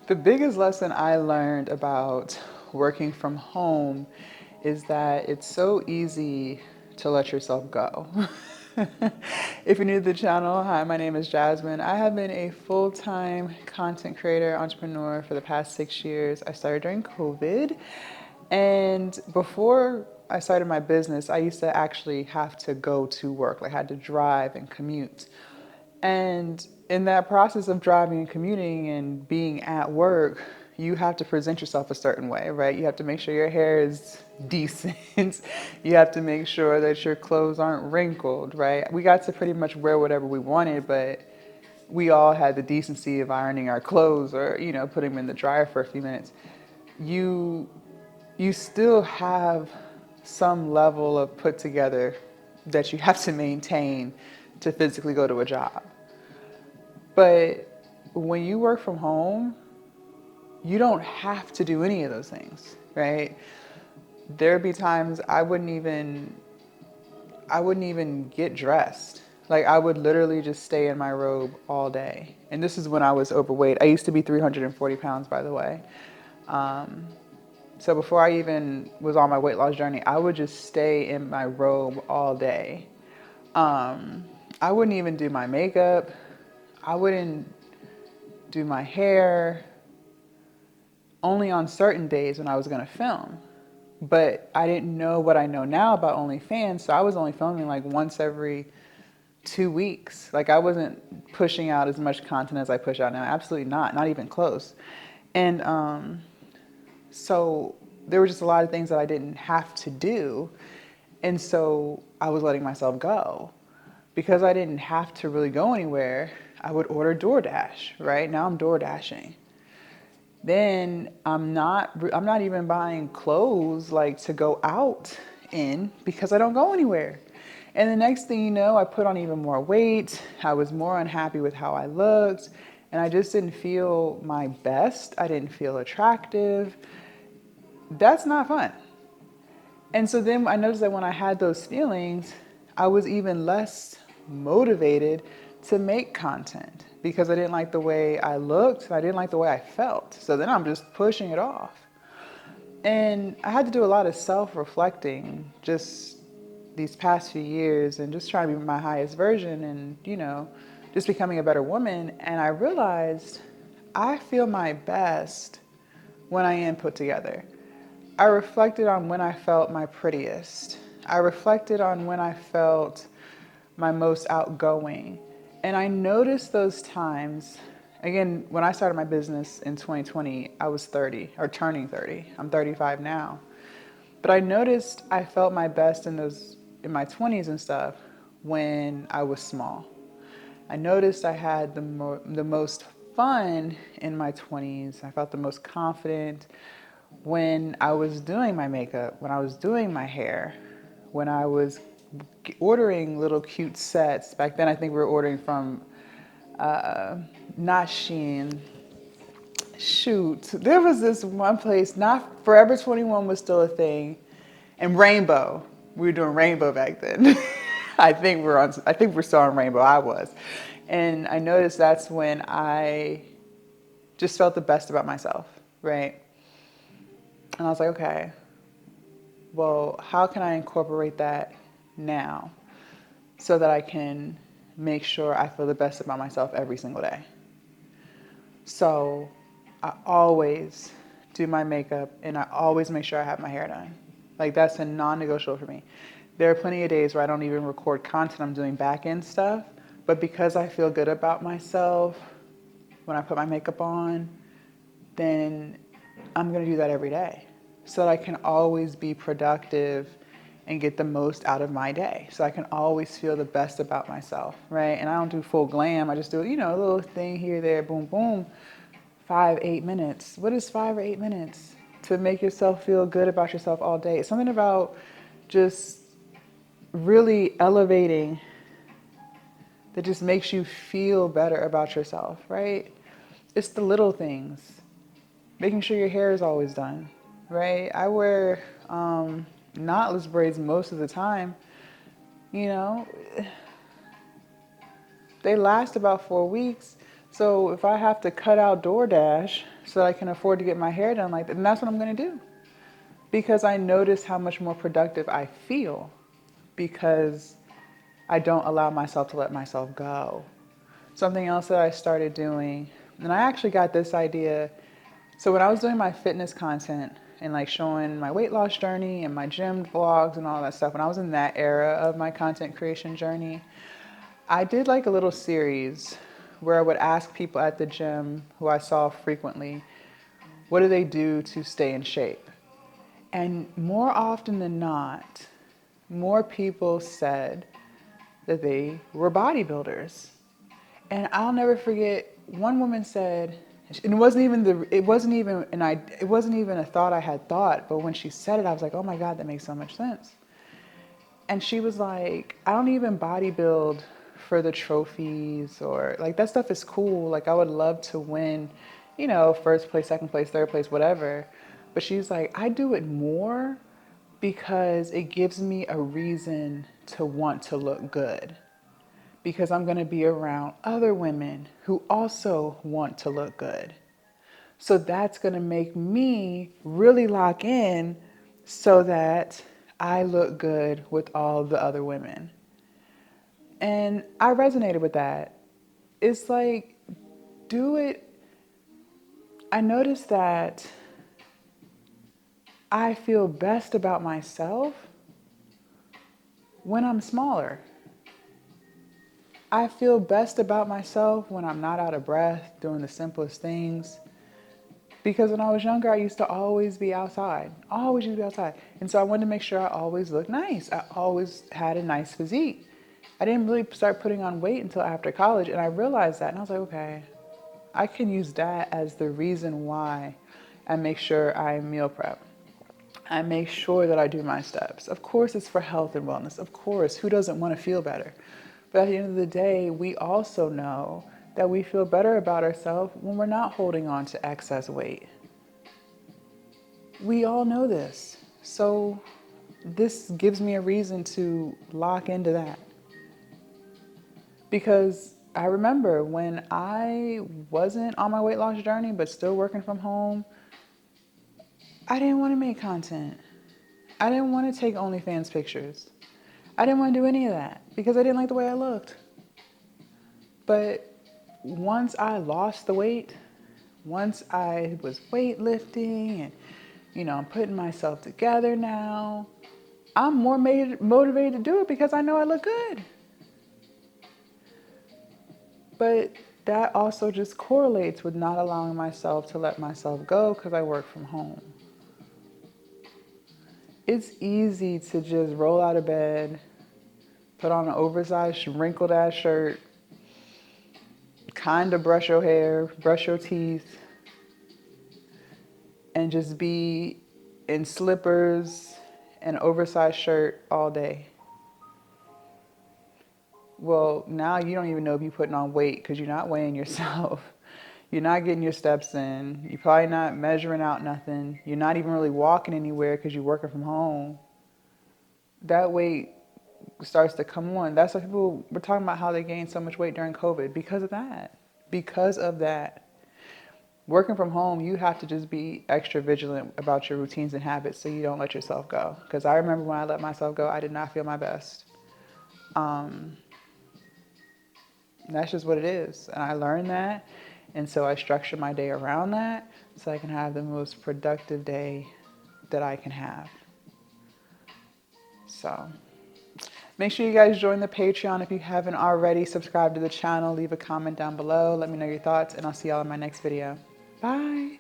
The biggest lesson I learned about working from home is that it's so easy to let yourself go. If you're new to the channel, hi, my name is Jasmine. I have been a full-time content creator, entrepreneur for the past 6 years. I started during COVID. And before I started my business, I used to actually have to go to work. Like I had to drive and commute. And in that process of driving and commuting and being at work, you have to present yourself a certain way, right? You have to make sure your hair is decent. You have to make sure that your clothes aren't wrinkled, right? We got to pretty much wear whatever we wanted, but we all had the decency of ironing our clothes or, putting them in the dryer for a few minutes. You you still have some level of put together that you have to maintain to physically go to a job. But when you work from home, you don't have to do any of those things, right? There'd be times I wouldn't even get dressed. Like I would literally just stay in my robe all day. And this is when I was overweight. I used to be 340 pounds, by the way. So before I even was on my weight loss journey, I would just stay in my robe all day. I wouldn't even do my makeup. I wouldn't do my hair, only on certain days when I was gonna film. But I didn't know what I know now about OnlyFans, so I was only filming like once every 2 weeks. Like I wasn't pushing out as much content as I push out now. Absolutely not even close. And so there were just a lot of things that I didn't have to do. And so I was letting myself go. Because I didn't have to really go anywhere, I would order DoorDash, right? Now I'm door dashing. Then I'm not even buying clothes like to go out in because I don't go anywhere. And the next thing you know, I put on even more weight. I was more unhappy with how I looked, and I just didn't feel my best. I didn't feel attractive. That's not fun. And so then I noticed that when I had those feelings, I was even less motivated to make content because I didn't like the way I looked. I didn't like the way I felt. So then I'm just pushing it off. And I had to do a lot of self-reflecting just these past few years and just trying to be my highest version and, just becoming a better woman. And I realized I feel my best when I am put together. I reflected on when I felt my prettiest. I reflected on when I felt my most outgoing. And I noticed those times. Again, when I started my business in 2020, I was 30 or turning 30. I'm 35 now. But I noticed I felt my best in my 20s and stuff when I was small. I noticed I had the most fun in my 20s. I felt the most confident when I was doing my makeup, when I was doing my hair, when I was ordering little cute sets. Back then, I think we were ordering from not Shein. Shoot, there was this one place. Not Forever 21 was still a thing, and Rainbow. We were doing Rainbow back then. I think we're still on Rainbow. I was, and I noticed that's when I just felt the best about myself, right? And I was like, okay, well, how can I incorporate that now so that I can make sure I feel the best about myself every single day? So I always do my makeup and I always make sure I have my hair done. Like that's a non-negotiable for me. There are plenty of days where I don't even record content. I'm doing back end stuff. But because I feel good about myself when I put my makeup on, then I'm going to do that every day so that I can always be productive and get the most out of my day. So I can always feel the best about myself, right? And I don't do full glam. I just do, a little thing here, there, boom, boom. 5, 8 minutes. What is 5 or 8 minutes to make yourself feel good about yourself all day? It's something about just really elevating that just makes you feel better about yourself, right? It's the little things. Making sure your hair is always done, right? I wear knotless braids most of the time. You know, they last about 4 weeks. So if I have to cut out DoorDash so that I can afford to get my hair done like that, then that's what I'm going to do. Because I notice how much more productive I feel because I don't allow myself to let myself go. Something else that I started doing, and I actually got this idea. So when I was doing my fitness content and like showing my weight loss journey and my gym vlogs and all that stuff, when I was in that era of my content creation journey, I did like a little series where I would ask people at the gym who I saw frequently, what do they do to stay in shape? And more often than not, more people said that they were bodybuilders. And I'll never forget, one woman said, and it wasn't even a thought I had thought, but when she said it, I was like, oh my God, that makes so much sense. And she was like, I don't even bodybuild for the trophies or like that stuff is cool. Like I would love to win, first place, second place, third place, whatever. But she's like, I do it more because it gives me a reason to want to look good. Because I'm going to be around other women who also want to look good. So that's going to make me really lock in so that I look good with all the other women. And I resonated with that. It's like, do it. I noticed that I feel best about myself when I'm smaller. I feel best about myself when I'm not out of breath doing the simplest things. Because when I was younger, I used to always be outside. Always used to be outside. And so I wanted to make sure I always looked nice. I always had a nice physique. I didn't really start putting on weight until after college. And I realized that. And I was like, okay, I can use that as the reason why I make sure I meal prep. I make sure that I do my steps. Of course, it's for health and wellness. Of course, who doesn't want to feel better? But at the end of the day, we also know that we feel better about ourselves when we're not holding on to excess weight. We all know this. So this gives me a reason to lock into that. Because I remember when I wasn't on my weight loss journey, but still working from home, I didn't want to make content. I didn't want to take OnlyFans pictures. I didn't want to do any of that because I didn't like the way I looked. But once I lost the weight, once I was weightlifting and, I'm putting myself together now, I'm more motivated to do it because I know I look good. But that also just correlates with not allowing myself to let myself go because I work from home. It's easy to just roll out of bed, put on an oversized, wrinkled ass shirt, kind of brush your hair, brush your teeth, and just be in slippers and oversized shirt all day. Well, now you don't even know if you're putting on weight because you're not weighing yourself. You're not getting your steps in. You're probably not measuring out nothing. You're not even really walking anywhere because you're working from home. That weight starts to come on. That's why people were talking about how they gained so much weight during COVID because of that. Because of that. Working from home, you have to just be extra vigilant about your routines and habits so you don't let yourself go. Because I remember when I let myself go, I did not feel my best. That's just what it is. And I learned that. And so I structure my day around that so I can have the most productive day that I can have. So make sure you guys join the Patreon if you haven't already. Subscribe to the channel. Leave a comment down below. Let me know your thoughts. And I'll see y'all in my next video. Bye.